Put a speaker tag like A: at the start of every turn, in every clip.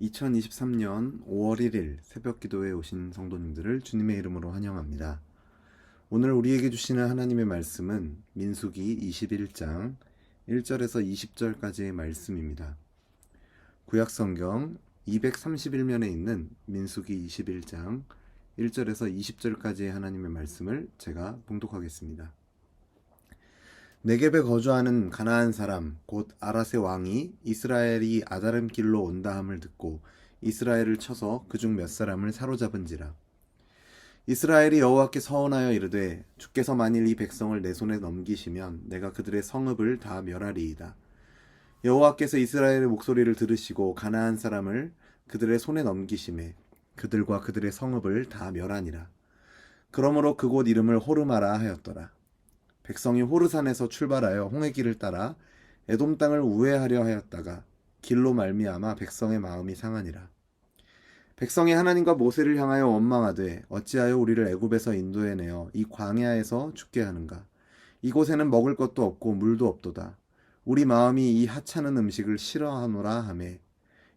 A: 2023년 5월 1일 새벽 기도에 오신 성도님들을 주님의 이름으로 환영합니다. 오늘 우리에게 주시는 하나님의 말씀은 민수기 21장 1절에서 20절까지의 말씀입니다. 구약성경 231면에 있는 민수기 21장 1절에서 20절까지의 하나님의 말씀을 제가 봉독하겠습니다. 네겝에 거주하는 가나안 사람 곧 아랏의 왕이 이스라엘이 아다름길로 온다 함을 듣고 이스라엘을 쳐서 그중 몇 사람을 사로잡은지라. 이스라엘이 여호와께 서원하여 이르되 주께서 만일 이 백성을 내 손에 넘기시면 내가 그들의 성읍을 다 멸하리이다. 여호와께서 이스라엘의 목소리를 들으시고 가나안 사람을 그들의 손에 넘기심에 그들과 그들의 성읍을 다 멸하니라. 그러므로 그곳 이름을 호르마라 하였더라. 백성이 호르산에서 출발하여 홍해 길을 따라 에돔 땅을 우회하려 하였다가 길로 말미암아 백성의 마음이 상하니라. 백성이 하나님과 모세를 향하여 원망하되 어찌하여 우리를 애굽에서 인도해 내어 이 광야에서 죽게 하는가. 이곳에는 먹을 것도 없고 물도 없도다. 우리 마음이 이 하찮은 음식을 싫어하노라 하매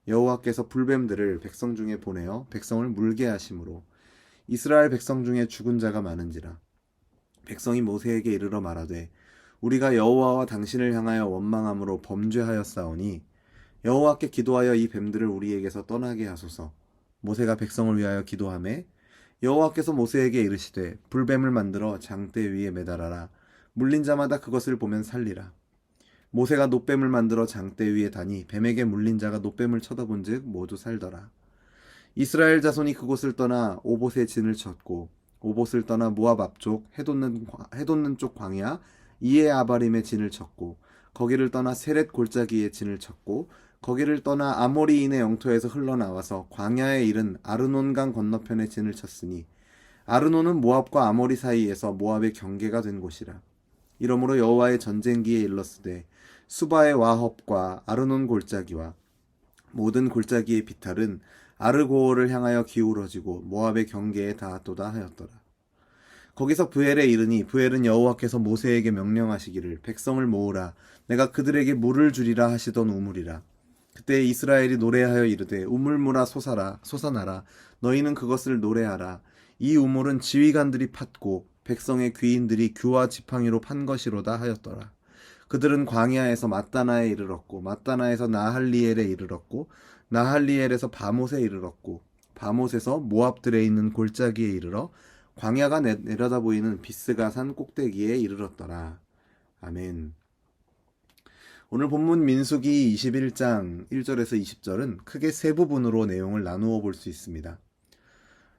A: 여호와께서 불뱀들을 백성 중에 보내어 백성을 물게 하심으로 이스라엘 백성 중에 죽은 자가 많은지라. 백성이 모세에게 이르러 말하되 우리가 여호와와 당신을 향하여 원망함으로 범죄하였사오니 여호와께 기도하여 이 뱀들을 우리에게서 떠나게 하소서. 모세가 백성을 위하여 기도하매 여호와께서 모세에게 이르시되 불뱀을 만들어 장대 위에 매달아라. 물린 자마다 그것을 보면 살리라. 모세가 놋뱀을 만들어 장대 위에 다니 뱀에게 물린 자가 놋뱀을 쳐다본즉 모두 살더라. 이스라엘 자손이 그곳을 떠나 오봇에 진을 쳤고 오봇을 떠나 모압 앞쪽 해돋는 쪽 광야 이에 아바림에 진을 쳤고 거기를 떠나 세렛 골짜기에 진을 쳤고 거기를 떠나 아모리인의 영토에서 흘러나와서 광야에 이른 아르논강 건너편에 진을 쳤으니 아르논은 모압과 아모리 사이에서 모압의 경계가 된 곳이라. 이러므로 여호와의 전쟁기에 일렀으되 수바의 와헙과 아르논 골짜기와 모든 골짜기의 비탈은 아르고호를 향하여 기울어지고 모압의 경계에 닿았도다 하였더라. 거기서 브엘에 이르니 브엘은 여호와께서 모세에게 명령하시기를 백성을 모으라 내가 그들에게 물을 주리라 하시던 우물이라. 그때 이스라엘이 노래하여 이르되 우물물아 솟아나라 너희는 그것을 노래하라. 이 우물은 지휘관들이 팠고 백성의 귀인들이 규와 지팡이로 판 것이로다 하였더라. 그들은 광야에서 마따나에 이르렀고 마따나에서 나할리엘에 이르렀고 나할리엘에서 바못에 이르렀고 바못에서 모압들에 있는 골짜기에 이르러 광야가 내려다 보이는 비스가 산 꼭대기에 이르렀더라. 아멘. 오늘 본문 민수기 21장 1절에서 20절은 크게 세 부분으로 내용을 나누어 볼 수 있습니다.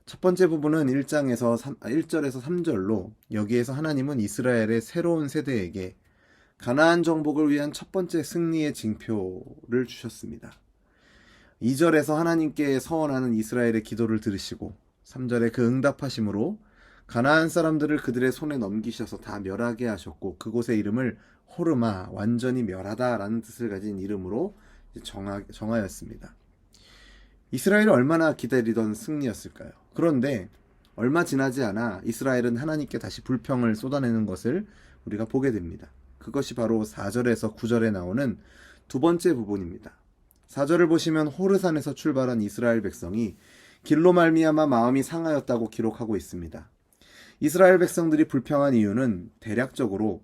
A: 첫 번째 부분은 1절에서 3절로 여기에서 하나님은 이스라엘의 새로운 세대에게 가나안 정복을 위한 첫 번째 승리의 징표를 주셨습니다. 2절에서 하나님께 서원하는 이스라엘의 기도를 들으시고 3절에 그 응답하심으로 가나안 사람들을 그들의 손에 넘기셔서 다 멸하게 하셨고 그곳의 이름을 호르마 완전히 멸하다라는 뜻을 가진 이름으로 정하였습니다. 이스라엘이 얼마나 기다리던 승리였을까요? 그런데 얼마 지나지 않아 이스라엘은 하나님께 다시 불평을 쏟아내는 것을 우리가 보게 됩니다. 그것이 바로 4절에서 9절에 나오는 두 번째 부분입니다. 4절을 보시면 호르산에서 출발한 이스라엘 백성이 길로 말미암아 마음이 상하였다고 기록하고 있습니다. 이스라엘 백성들이 불평한 이유는 대략적으로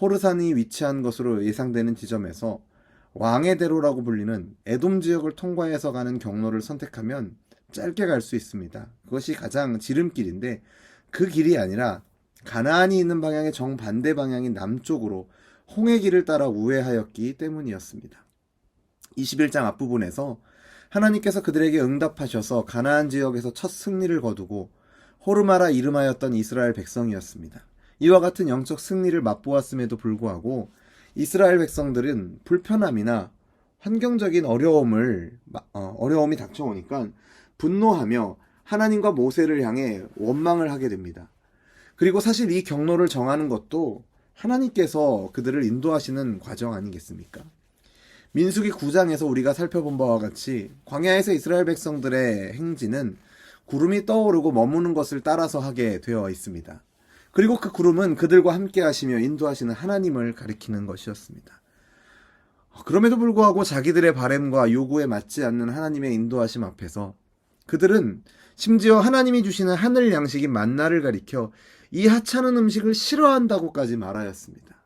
A: 호르산이 위치한 것으로 예상되는 지점에서 왕의 대로라고 불리는 에돔 지역을 통과해서 가는 경로를 선택하면 짧게 갈 수 있습니다. 그것이 가장 지름길인데 그 길이 아니라 가나안이 있는 방향의 정반대 방향인 남쪽으로 홍해 길을 따라 우회하였기 때문이었습니다. 21장 앞부분에서 하나님께서 그들에게 응답하셔서 가나안 지역에서 첫 승리를 거두고 호르마라 이름하였던 이스라엘 백성이었습니다. 이와 같은 영적 승리를 맛보았음에도 불구하고 이스라엘 백성들은 불편함이나 환경적인 어려움이 닥쳐오니까 분노하며 하나님과 모세를 향해 원망을 하게 됩니다. 그리고 사실 이 경로를 정하는 것도 하나님께서 그들을 인도하시는 과정 아니겠습니까? 민수기 9장에서 우리가 살펴본 바와 같이 광야에서 이스라엘 백성들의 행진은 구름이 떠오르고 머무는 것을 따라서 하게 되어 있습니다. 그리고 그 구름은 그들과 함께 하시며 인도하시는 하나님을 가리키는 것이었습니다. 그럼에도 불구하고 자기들의 바램과 요구에 맞지 않는 하나님의 인도하심 앞에서 그들은 심지어 하나님이 주시는 하늘 양식인 만나를 가리켜 이 하찮은 음식을 싫어한다고까지 말하였습니다.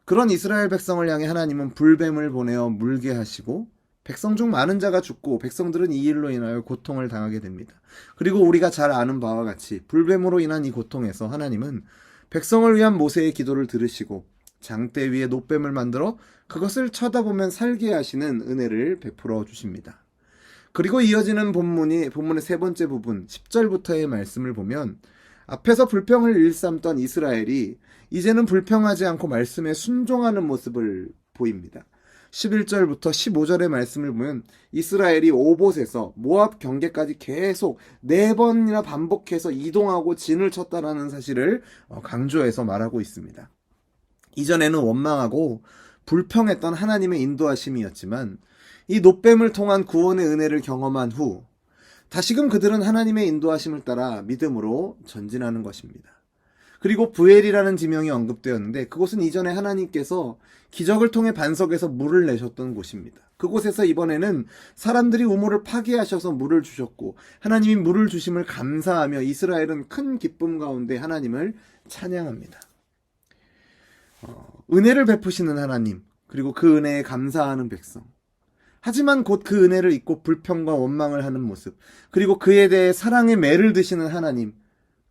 A: 그런 이스라엘 백성을 향해 하나님은 불뱀을 보내어 물게 하시고 백성 중 많은 자가 죽고 백성들은 이 일로 인하여 고통을 당하게 됩니다. 그리고 우리가 잘 아는 바와 같이 불뱀으로 인한 이 고통에서 하나님은 백성을 위한 모세의 기도를 들으시고 장대 위에 놋뱀을 만들어 그것을 쳐다보면 살게 하시는 은혜를 베풀어 주십니다. 그리고 이어지는 본문의 세 번째 부분 10절부터의 말씀을 보면 앞에서 불평을 일삼던 이스라엘이 이제는 불평하지 않고 말씀에 순종하는 모습을 보입니다. 11절부터 15절의 말씀을 보면 이스라엘이 오봇에서 모압 경계까지 계속 4번이나 반복해서 이동하고 진을 쳤다라는 사실을 강조해서 말하고 있습니다. 이전에는 원망하고 불평했던 하나님의 인도하심이었지만 이 놋뱀을 통한 구원의 은혜를 경험한 후 다시금 그들은 하나님의 인도하심을 따라 믿음으로 전진하는 것입니다. 그리고 부엘이라는 지명이 언급되었는데 그곳은 이전에 하나님께서 기적을 통해 반석에서 물을 내셨던 곳입니다. 그곳에서 이번에는 사람들이 우물을 파괴하셔서 물을 주셨고 하나님이 물을 주심을 감사하며 이스라엘은 큰 기쁨 가운데 하나님을 찬양합니다. 은혜를 베푸시는 하나님, 그리고 그 은혜에 감사하는 백성. 하지만 곧 그 은혜를 잊고 불평과 원망을 하는 모습, 그리고 그에 대해 사랑의 매를 드시는 하나님,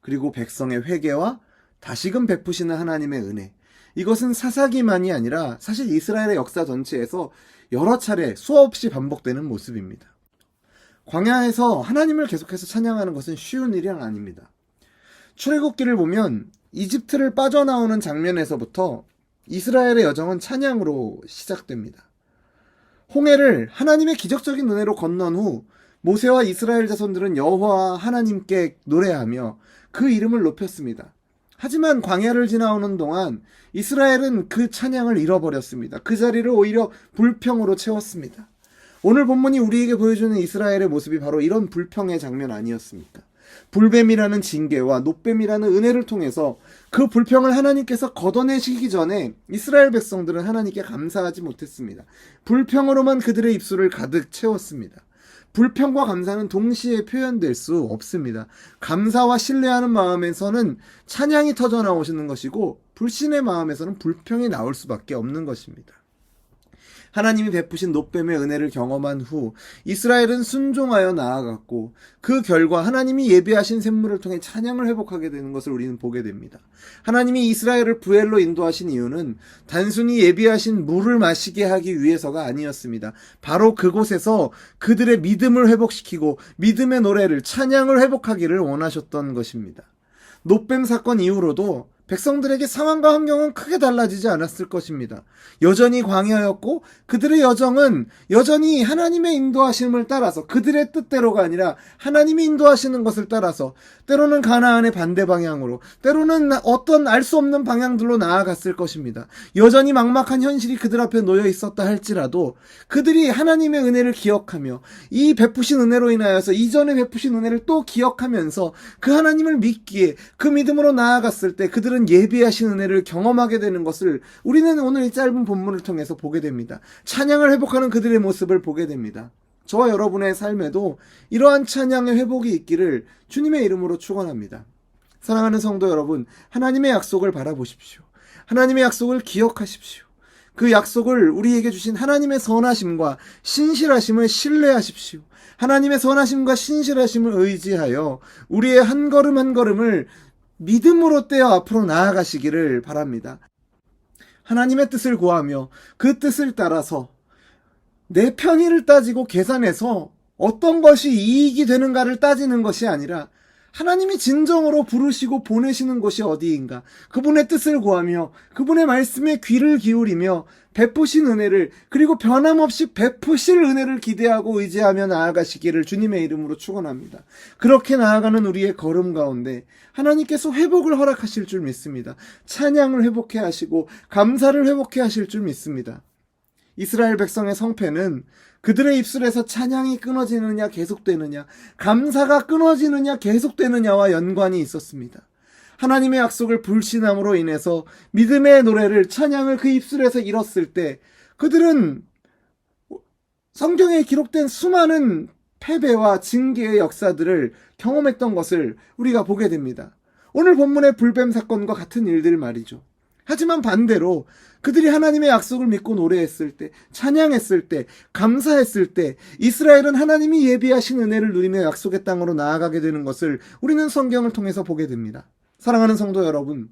A: 그리고 백성의 회개와 다시금 베푸시는 하나님의 은혜. 이것은 사사기만이 아니라 사실 이스라엘의 역사 전체에서 여러 차례 수없이 반복되는 모습입니다. 광야에서 하나님을 계속해서 찬양하는 것은 쉬운 일이 아닙니다. 출애굽기를 보면 이집트를 빠져나오는 장면에서부터 이스라엘의 여정은 찬양으로 시작됩니다. 홍해를 하나님의 기적적인 은혜로 건넌 후 모세와 이스라엘 자손들은 여호와 하나님께 노래하며 그 이름을 높였습니다. 하지만 광야를 지나오는 동안 이스라엘은 그 찬양을 잃어버렸습니다. 그 자리를 오히려 불평으로 채웠습니다. 오늘 본문이 우리에게 보여주는 이스라엘의 모습이 바로 이런 불평의 장면 아니었습니까? 불뱀이라는 징계와 놋뱀이라는 은혜를 통해서 그 불평을 하나님께서 걷어내시기 전에 이스라엘 백성들은 하나님께 감사하지 못했습니다. 불평으로만 그들의 입술을 가득 채웠습니다. 불평과 감사는 동시에 표현될 수 없습니다. 감사와 신뢰하는 마음에서는 찬양이 터져 나오시는 것이고 불신의 마음에서는 불평이 나올 수밖에 없는 것입니다. 하나님이 베푸신 놋뱀의 은혜를 경험한 후 이스라엘은 순종하여 나아갔고 그 결과 하나님이 예비하신 샘물을 통해 찬양을 회복하게 되는 것을 우리는 보게 됩니다. 하나님이 이스라엘을 부엘로 인도하신 이유는 단순히 예비하신 물을 마시게 하기 위해서가 아니었습니다. 바로 그곳에서 그들의 믿음을 회복시키고 믿음의 노래를 찬양을 회복하기를 원하셨던 것입니다. 놋뱀 사건 이후로도 백성들에게 상황과 환경은 크게 달라지지 않았을 것입니다. 여전히 광야였고 그들의 여정은 여전히 하나님의 인도하심을 따라서 그들의 뜻대로가 아니라 하나님이 인도하시는 것을 따라서 때로는 가나안의 반대 방향으로 때로는 어떤 알 수 없는 방향들로 나아갔을 것입니다. 여전히 막막한 현실이 그들 앞에 놓여 있었다 할지라도 그들이 하나님의 은혜를 기억하며 이 베푸신 은혜로 인하여서 이전에 베푸신 은혜를 또 기억하면서 그 하나님을 믿기에 그 믿음으로 나아갔을 때 그들은 예비하신 은혜를 경험하게 되는 것을 우리는 오늘 이 짧은 본문을 통해서 보게 됩니다. 찬양을 회복하는 그들의 모습을 보게 됩니다. 저와 여러분의 삶에도 이러한 찬양의 회복이 있기를 주님의 이름으로 축원합니다. 사랑하는 성도 여러분, 하나님의 약속을 바라보십시오. 하나님의 약속을 기억하십시오. 그 약속을 우리에게 주신 하나님의 선하심과 신실하심을 신뢰하십시오. 하나님의 선하심과 신실하심을 의지하여 우리의 한 걸음 한 걸음을 믿음으로 떼어 앞으로 나아가시기를 바랍니다. 하나님의 뜻을 구하며 그 뜻을 따라서 내 편의를 따지고 계산해서 어떤 것이 이익이 되는가를 따지는 것이 아니라 하나님이 진정으로 부르시고 보내시는 곳이 어디인가, 그분의 뜻을 구하며 그분의 말씀에 귀를 기울이며 베푸신 은혜를, 그리고 변함없이 베푸실 은혜를 기대하고 의지하며 나아가시기를 주님의 이름으로 축원합니다. 그렇게 나아가는 우리의 걸음 가운데 하나님께서 회복을 허락하실 줄 믿습니다. 찬양을 회복해 하시고 감사를 회복해 하실 줄 믿습니다. 이스라엘 백성의 성패는 그들의 입술에서 찬양이 끊어지느냐 계속되느냐, 감사가 끊어지느냐 계속되느냐와 연관이 있었습니다. 하나님의 약속을 불신함으로 인해서 믿음의 노래를, 찬양을 그 입술에서 잃었을 때 그들은 성경에 기록된 수많은 패배와 징계의 역사들을 경험했던 것을 우리가 보게 됩니다. 오늘 본문의 불뱀 사건과 같은 일들 말이죠. 하지만 반대로 그들이 하나님의 약속을 믿고 노래했을 때, 찬양했을 때, 감사했을 때 이스라엘은 하나님이 예비하신 은혜를 누리며 약속의 땅으로 나아가게 되는 것을 우리는 성경을 통해서 보게 됩니다. 사랑하는 성도 여러분,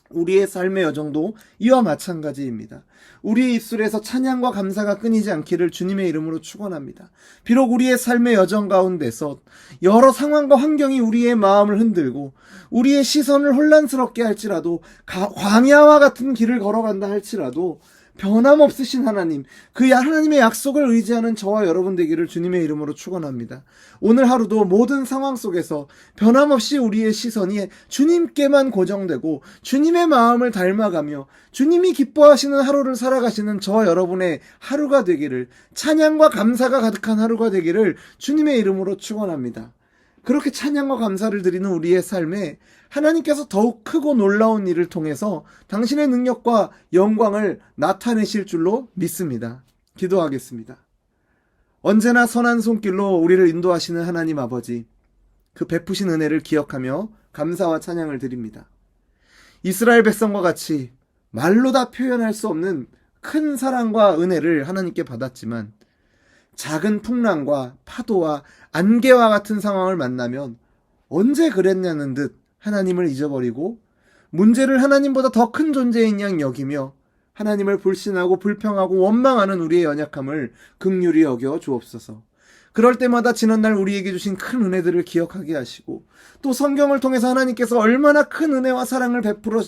A: 우리의 삶의 여정도 이와 마찬가지입니다. 우리의 입술에서 찬양과 감사가 끊이지 않기를 주님의 이름으로 축원합니다. 비록 우리의 삶의 여정 가운데서 여러 상황과 환경이 우리의 마음을 흔들고 우리의 시선을 혼란스럽게 할지라도 광야와 같은 길을 걸어간다 할지라도 변함없으신 하나님, 그 하나님의 약속을 의지하는 저와 여러분 되기를 주님의 이름으로 축원합니다. 오늘 하루도 모든 상황 속에서 변함없이 우리의 시선이 주님께만 고정되고 주님의 마음을 닮아가며 주님이 기뻐하시는 하루를 살아가시는 저와 여러분의 하루가 되기를, 찬양과 감사가 가득한 하루가 되기를 주님의 이름으로 축원합니다. 그렇게 찬양과 감사를 드리는 우리의 삶에 하나님께서 더욱 크고 놀라운 일을 통해서 당신의 능력과 영광을 나타내실 줄로 믿습니다. 기도하겠습니다. 언제나 선한 손길로 우리를 인도하시는 하나님 아버지, 그 베푸신 은혜를 기억하며 감사와 찬양을 드립니다. 이스라엘 백성과 같이 말로 다 표현할 수 없는 큰 사랑과 은혜를 하나님께 받았지만 작은 풍랑과 파도와 안개와 같은 상황을 만나면 언제 그랬냐는 듯 하나님을 잊어버리고 문제를 하나님보다 더 큰 존재인 양 여기며 하나님을 불신하고 불평하고 원망하는 우리의 연약함을 긍휼히 여겨 주옵소서. 그럴 때마다 지난날 우리에게 주신 큰 은혜들을 기억하게 하시고 또 성경을 통해서 하나님께서 얼마나 큰 은혜와 사랑을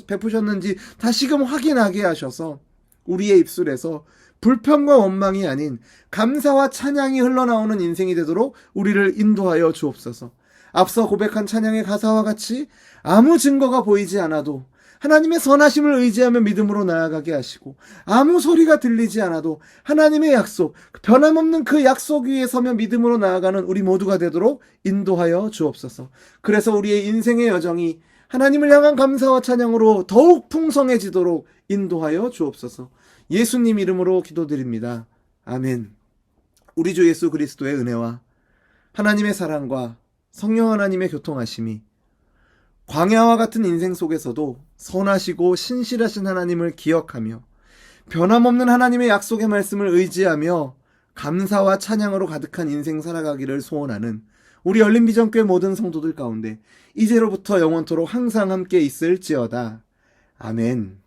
A: 베푸셨는지 다시금 확인하게 하셔서 우리의 입술에서 불평과 원망이 아닌 감사와 찬양이 흘러나오는 인생이 되도록 우리를 인도하여 주옵소서. 앞서 고백한 찬양의 가사와 같이 아무 증거가 보이지 않아도 하나님의 선하심을 의지하며 믿음으로 나아가게 하시고 아무 소리가 들리지 않아도 하나님의 약속, 변함없는 그 약속 위에 서며 믿음으로 나아가는 우리 모두가 되도록 인도하여 주옵소서. 그래서 우리의 인생의 여정이 하나님을 향한 감사와 찬양으로 더욱 풍성해지도록 인도하여 주옵소서. 예수님 이름으로 기도드립니다. 아멘. 우리 주 예수 그리스도의 은혜와 하나님의 사랑과 성령 하나님의 교통하심이 광야와 같은 인생 속에서도 선하시고 신실하신 하나님을 기억하며 변함없는 하나님의 약속의 말씀을 의지하며 감사와 찬양으로 가득한 인생 살아가기를 소원하는 우리 열린비전교회 모든 성도들 가운데 이제로부터 영원토록 항상 함께 있을지어다. 아멘.